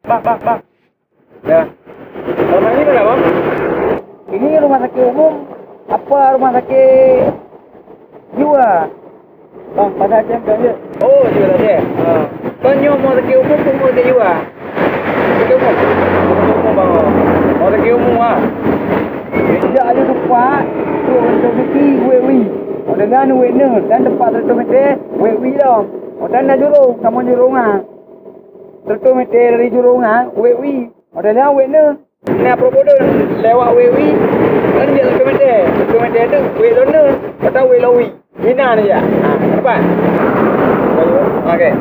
Bang. Ya. Rumah ini mana, Bang? Ini rumah sakit umum. Apa rumah sakit jiwa? Bang, pada jam dia. Oh, jiwa tadi. Tanya rumah sakit umum pun mau jiwa. Sakit umum. Umum, Bang. Rumah sakit umum, Sejak ada tempat, tu untuk mesti wewi. Dengan wena dan tempat tertometer, wewi dah. Dan dah jurung, sama jurung tertometer dari jurung wewi. Dah wena. Ni apa bodoh lewat wewi kan dia tertometer tu we lona atau we lawi. Ina ni ya. Depan. Okey.